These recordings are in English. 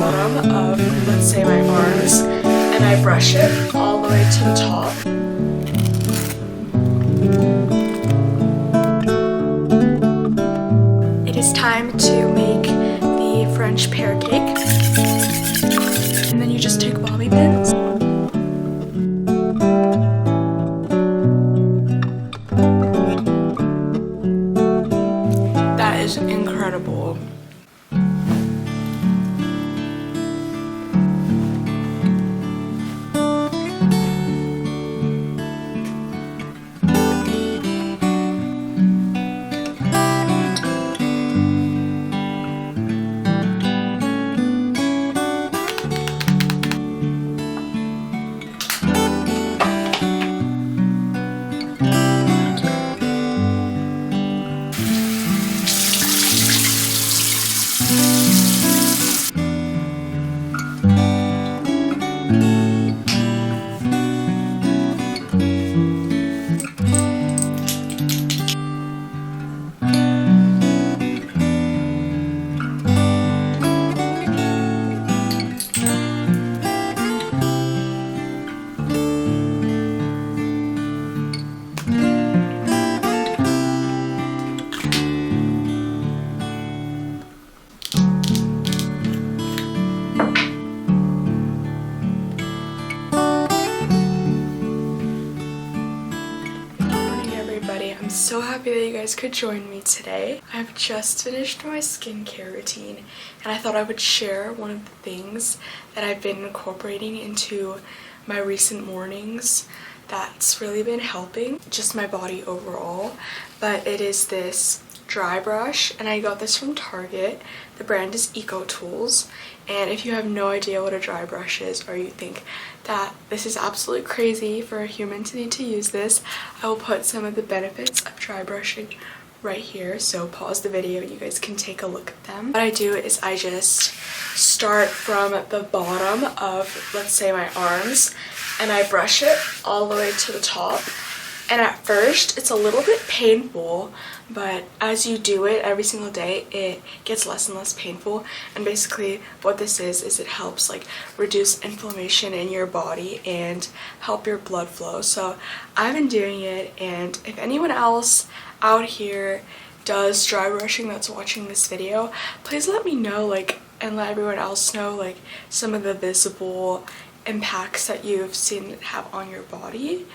bottom of, let's say, my arms, and I brush it all the way to the top. It is time to make the French pear cake. And then you just take bobby pins. That is incredible. I'm so happy that you guys could join me today. I've just finished my skincare routine and I thought I would share one of the things that I've been incorporating into my recent mornings that's really been helping just my body overall. But it is this dry brush, and I got this from Target. The brand is Eco Tools, and if you have no idea what a dry brush is, or you think that this is absolutely crazy for a human to need to use this, I will put some of the benefits of dry brushing right here, so pause the video and you guys can take a look at them. What I do is I just start from the bottom of, let's say, my arms, and I brush it all the way to the top. And at first it's a little bit painful, but as you do it every single day, it gets less and less painful. And basically what this is it helps like reduce inflammation in your body and help your blood flow. So I've been doing it, and if anyone else out here does dry brushing that's watching this video, please let me know, like, and let everyone else know like some of the visible impacts that you've seen it have on your body,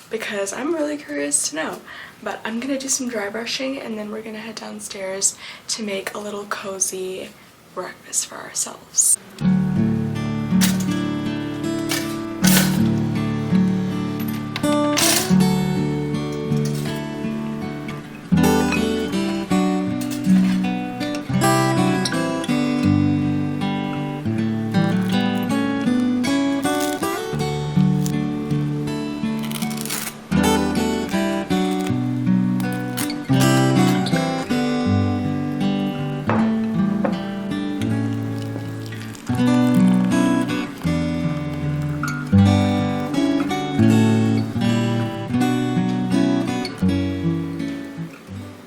because I'm really curious to know. But I'm gonna do some dry brushing and then we're gonna head downstairs to make a little cozy breakfast for ourselves.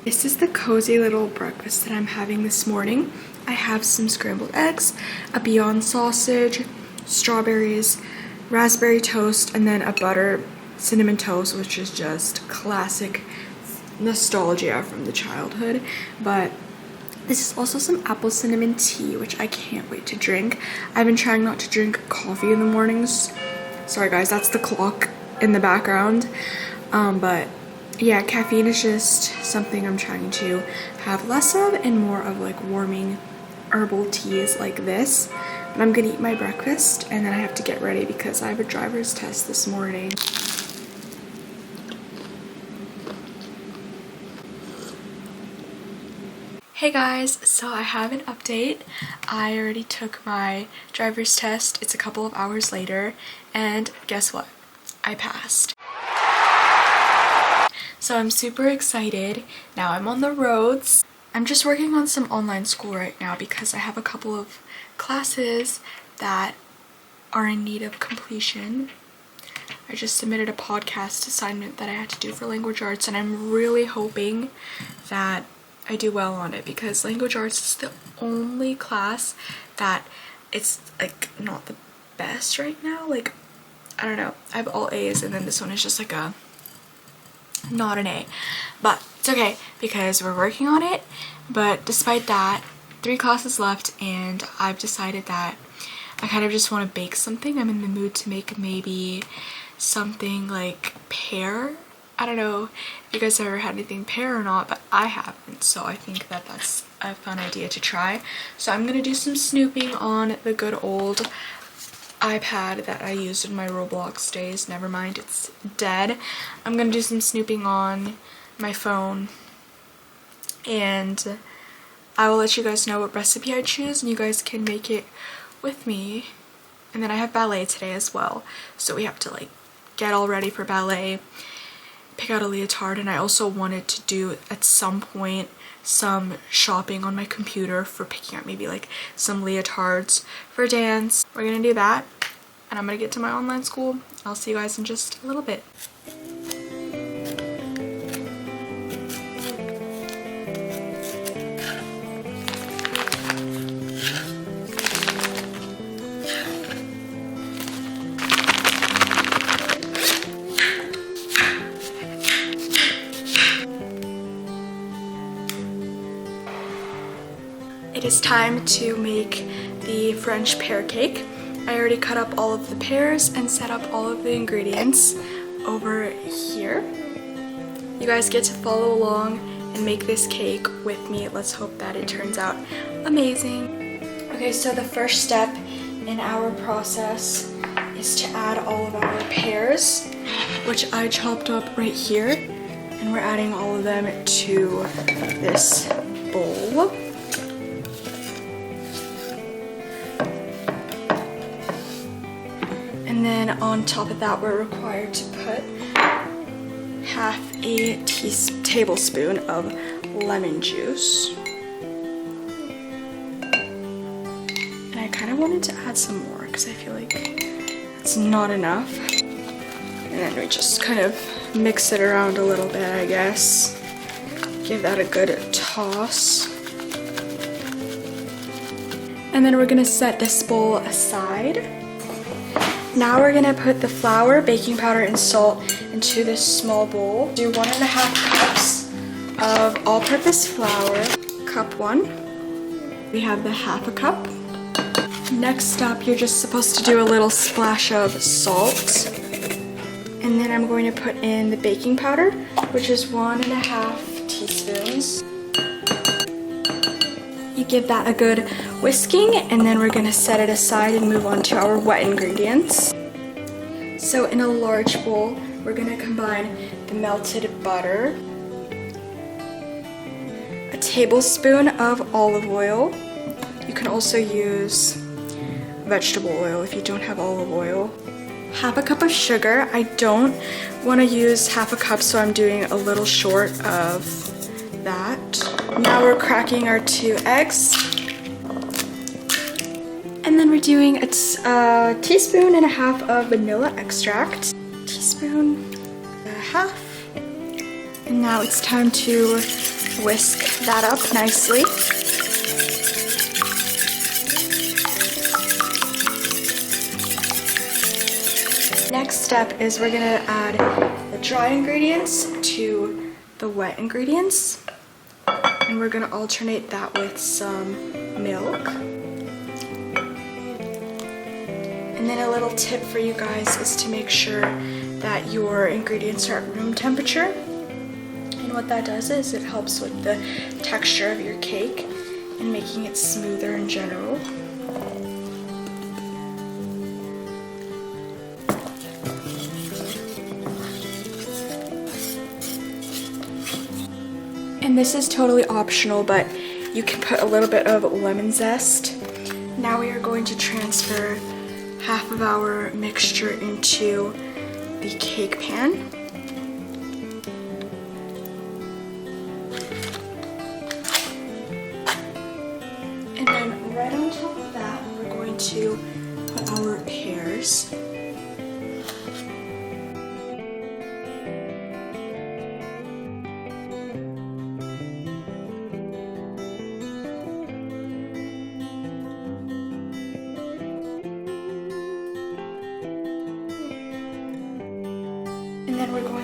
This is the cozy little breakfast that I'm having this morning. I have some scrambled eggs, a Beyond sausage, strawberries, raspberry toast, and then a butter cinnamon toast, which is just classic nostalgia from the childhood. But this is also some apple cinnamon tea, which I can't wait to drink. I've been trying not to drink coffee in the mornings. Sorry guys, that's the clock in the background. But yeah, caffeine is just something I'm trying to have less of and more of, like warming herbal teas like this. But I'm gonna eat my breakfast and then I have to get ready because I have a driver's test this morning. Hey guys, so I have an update. I already took my driver's test. It's a couple of hours later, and guess what? I passed. So I'm super excited. Now I'm on the roads. I'm just working on some online school right now because I have a couple of classes that are in need of completion. I just submitted a podcast assignment that I had to do for language arts, and I'm really hoping that I do well on it because language arts is the only class that it's like not the best right now. Like, I don't know, I have all A's and then this one is just like a not an A, but it's okay because we're working on it. But despite that, 3 classes left and I've decided that I kind of just want to bake something. I'm in the mood to make maybe something like pear. I don't know if you guys have ever had anything pear or not, but I haven't, so I think that that's a fun idea to try. So I'm gonna do some snooping on the good old iPad that I used in my Roblox days. Never mind, it's dead. I'm gonna do some snooping on my phone and I will let you guys know what recipe I choose and you guys can make it with me. And then I have ballet today as well, so we have to like get all ready for ballet, pick out a leotard, and I also wanted to do at some point some shopping on my computer for picking out maybe like some leotards for dance. We're gonna do that and I'm gonna get to my online school. I'll see you guys in just a little bit. It is time to make the French pear cake. I already cut up all of the pears and set up all of the ingredients over here. You guys get to follow along and make this cake with me. Let's hope that it turns out amazing. Okay, so the first step in our process is to add all of our pears, which I chopped up right here, and we're adding all of them to this bowl. And then on top of that, we're required to put half a tablespoon of lemon juice. And I kind of wanted to add some more because I feel like it's not enough. And then we just kind of mix it around a little bit, I guess. Give that a good toss. And then we're gonna set this bowl aside. Now we're gonna put the flour, baking powder, and salt into this small bowl. Do 1.5 cups of all-purpose flour, cup 1. We have the 1/2 cup. Next up, you're just supposed to do a little splash of salt. And then I'm going to put in the baking powder, which is 1.5 teaspoons. You give that a good whisking, and then we're gonna set it aside and move on to our wet ingredients. So in a large bowl, we're gonna combine the melted butter, a tablespoon of olive oil. You can also use vegetable oil if you don't have olive oil. 1/2 cup of sugar. I don't want to use 1/2 cup, so I'm doing a little short of that. Now we're cracking our 2 eggs. And then we're doing a 1.5 teaspoons of vanilla extract. Teaspoon and a half. And now it's time to whisk that up nicely. Next step is we're gonna add the dry ingredients to the wet ingredients. And we're gonna alternate that with some milk. And then a little tip for you guys is to make sure that your ingredients are at room temperature. And what that does is it helps with the texture of your cake and making it smoother in general. And this is totally optional, but you can put a little bit of lemon zest. Now we are going to transfer half of our mixture into the cake pan. And then right on top of that, we're going to put our pears.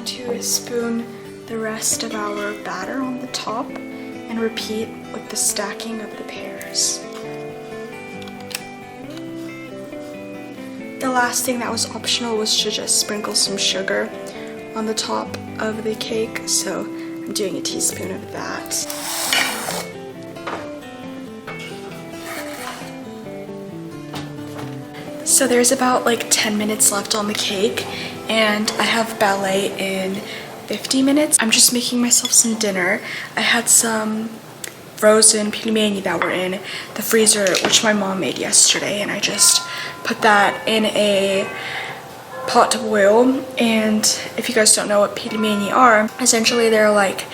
going to spoon the rest of our batter on the top and repeat with the stacking of the pears. The last thing that was optional was to just sprinkle some sugar on the top of the cake, so I'm doing a teaspoon of that. So there's about like 10 minutes left on the cake, and I have ballet in 50 minutes. I'm just making myself some dinner. I had some frozen pelmeni that were in the freezer, which my mom made yesterday, and I just put that in a pot to boil. And if you guys don't know what pelmeni are, essentially they're like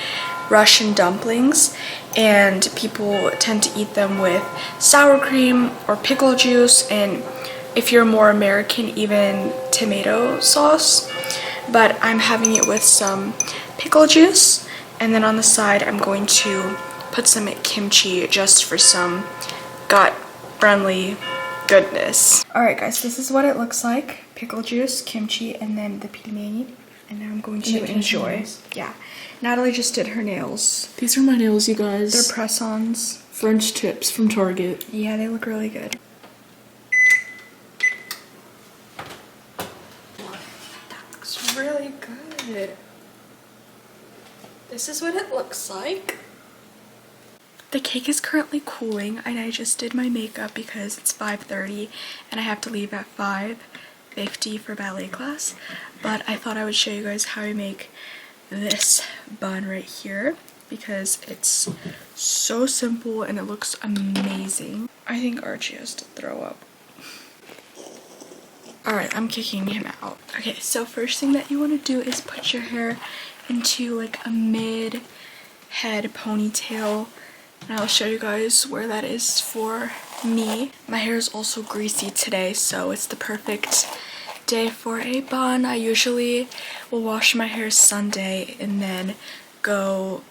Russian dumplings, and people tend to eat them with sour cream or pickle juice, and if you're more American, even tomato sauce. But I'm having it with some pickle juice, and then on the side I'm going to put some kimchi just for some gut-friendly goodness. Alright guys, this is what it looks like. Pickle juice, kimchi, and then the pelmeni. And now I'm going to enjoy. Yeah. Natalie just did her nails. These are my nails, you guys. They're press-ons. French tips from Target. Yeah, they look really good. That looks really good. This is what it looks like. The cake is currently cooling, and I just did my makeup because it's 5:30 and I have to leave at 5:50 for ballet class. But I thought I would show you guys how I make this bun right here, because it's so simple and it looks amazing. I think Archie has to throw up. Alright, I'm kicking him out. Okay, so first thing that you want to do is put your hair into like a mid-head ponytail. And I'll show you guys where that is for me. My hair is also greasy today, so it's the perfect day for a bun. I usually will wash my hair Sunday and then go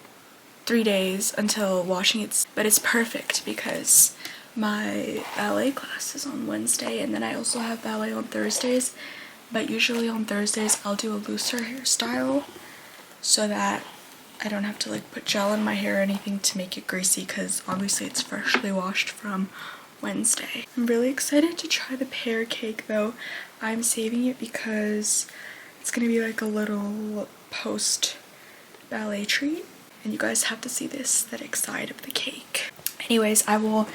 3 days until washing it. But it's perfect because my ballet class is on Wednesday, and then I also have ballet on Thursdays. But usually on Thursdays I'll do a looser hairstyle so that I don't have to like put gel in my hair or anything to make it greasy, because obviously it's freshly washed from Wednesday. I'm really excited to try the pear cake though. I'm saving it because it's gonna be like a little post ballet treat, and you guys have to see the aesthetic side of the cake. Anyways, I will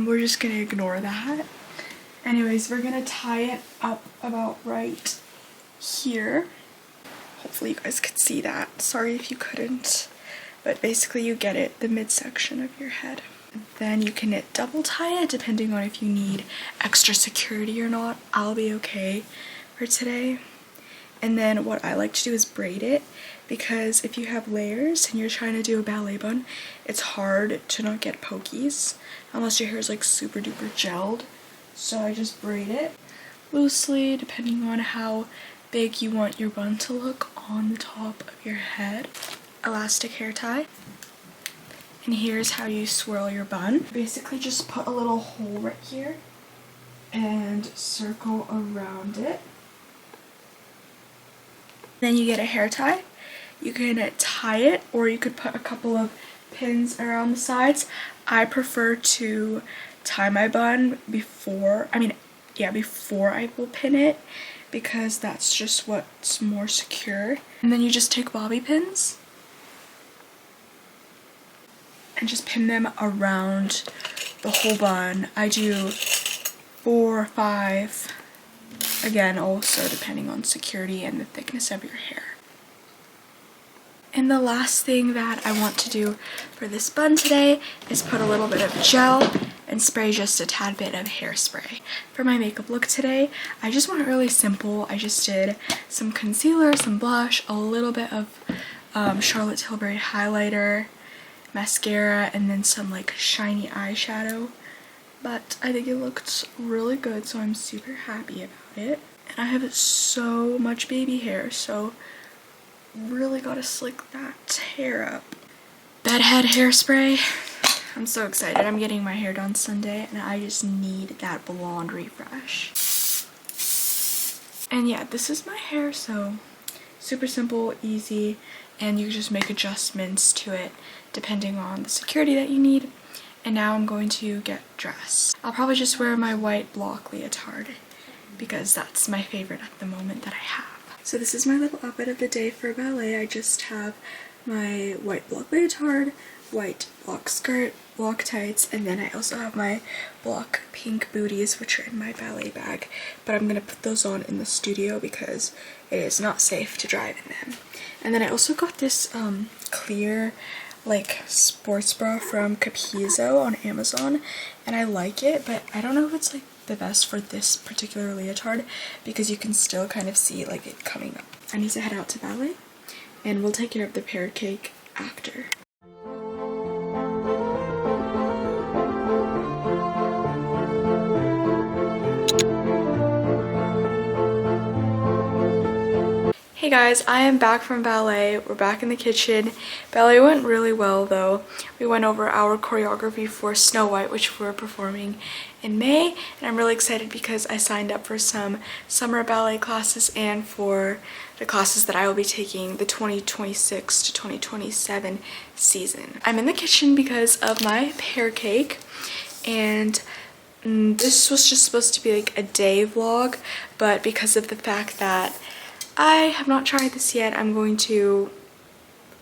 we're just gonna ignore that. Anyways, we're gonna tie it up about right here. Hopefully you guys could see that. Sorry if you couldn't. But basically you get it, the midsection of your head. Then you can double tie it depending on if you need extra security or not. I'll be okay for today. And then what I like to do is braid it, because if you have layers and you're trying to do a ballet bun, it's hard to not get pokies unless your hair is like super duper gelled. So I just braid it loosely depending on how big you want your bun to look on the top of your head. Elastic hair tie. And here's how you swirl your bun. Basically just put a little hole right here and circle around it. Then you get a hair tie. You can tie it, or you could put a couple of pins around the sides. I prefer to tie my bun before I will pin it, because that's just what's more secure. And then you just take bobby pins and just pin them around the whole bun. I do 4 or 5, again also depending on security and the thickness of your hair. And the last thing that I want to do for this bun today is put a little bit of gel and spray just a tad bit of hairspray. For my makeup look today, I just want it really simple. I just did some concealer, some blush, a little bit of Charlotte Tilbury highlighter, mascara, and then some like shiny eyeshadow. But I think it looked really good, so I'm super happy about it. And I have so much baby hair, so really gotta slick that hair up. Bedhead hairspray. I'm so excited. I'm getting my hair done Sunday and I just need that blonde refresh. And yeah, this is my hair, so super simple, easy, and you can just make adjustments to it depending on the security that you need. And now I'm going to get dressed. I'll probably just wear my white block leotard because that's my favorite at the moment that I have. So this is my little outfit of the day for ballet. I just have my white block leotard, white block skirt, block tights, and then I also have my block pink booties, which are in my ballet bag, but I'm gonna put those on in the studio because it is not safe to drive in them. And then I also got this clear like sports bra from Capizzo on Amazon, and I like it, but I don't know if it's like the best for this particular leotard because you can still kind of see like it coming up. I need to head out to ballet and we'll take care of the pear cake after. Hey guys, I am back from ballet. We're back in the kitchen. Ballet went really well though. We went over our choreography for Snow White, which we're performing in May, and I'm really excited because I signed up for some summer ballet classes and for the classes that I will be taking the 2026 to 2027 season. I'm in the kitchen because of my pear cake, and this was just supposed to be like a day vlog, but because of the fact that I have not tried this yet, I'm going to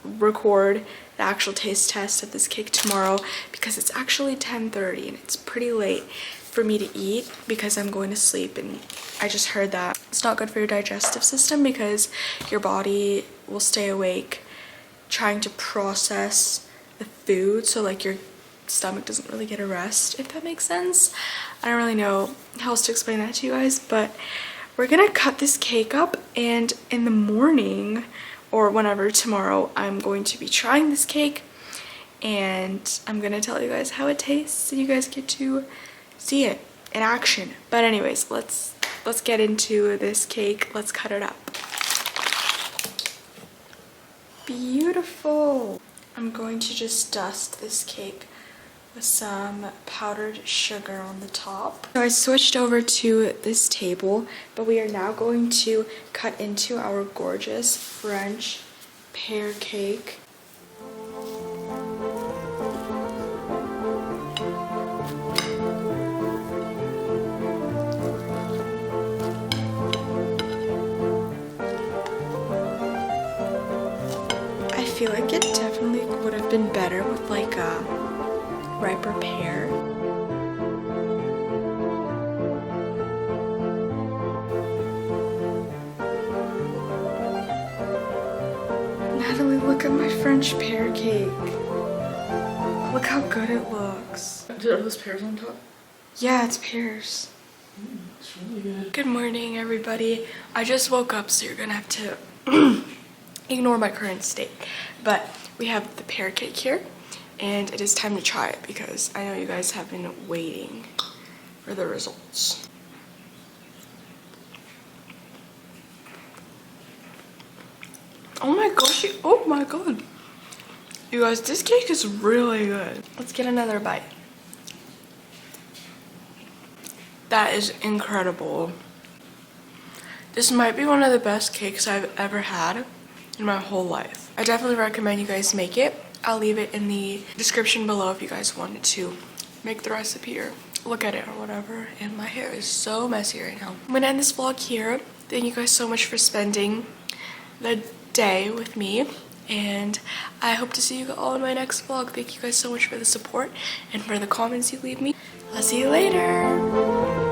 record the actual taste test of this cake tomorrow because it's actually 10:30 and it's pretty late for me to eat because I'm going to sleep, and I just heard that it's not good for your digestive system because your body will stay awake trying to process the food, so like your stomach doesn't really get a rest, if that makes sense. I don't really know how else to explain that to you guys, but we're gonna cut this cake up, and in the morning or whenever tomorrow I'm going to be trying this cake and I'm gonna tell you guys how it tastes and you guys get to see it in action. But anyways, let's get into this cake. Let's cut it up. Beautiful. I'm going to just dust this cake with some powdered sugar on the top. So I switched over to this table, but we are now going to cut into our gorgeous French pear cake. I feel like it definitely would have been better with like a riper pear. Natalie, look at my French pear cake. Look how good it looks. Are those pears on top? Yeah, it's pears. It's really good. Good morning, everybody. I just woke up, so you're gonna have to ignore my current state. But we have the pear cake here, and it is time to try it because I know you guys have been waiting for the results. Oh my gosh, oh my god. You guys, this cake is really good. Let's get another bite. That is incredible. This might be one of the best cakes I've ever had in my whole life. I definitely recommend you guys make it. I'll leave it in the description below if you guys wanted to make the recipe or look at it or whatever. And my hair is so messy right now. I'm gonna end this vlog here. Thank you guys so much for spending the day with me, and I hope to see you all in my next vlog. Thank you guys so much for the support and for the comments you leave me. I'll see you later.